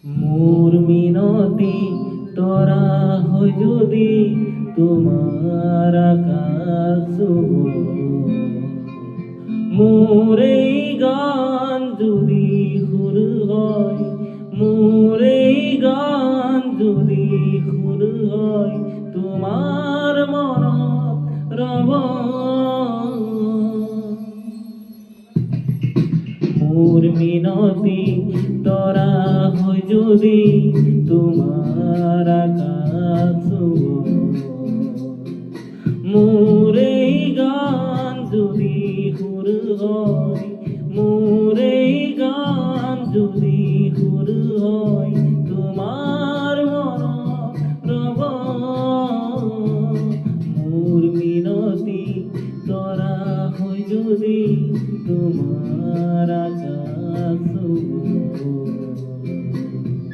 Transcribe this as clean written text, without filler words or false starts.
মোর মিনতি তরা হয় যদি তোমার আকাশ মোর এই গান যদি হুর হয়, মোর এই গান যদি হুর হয় তোমার মনত রব। মোর মিনতি তরা হয় যদি তোমার আকাশ মোর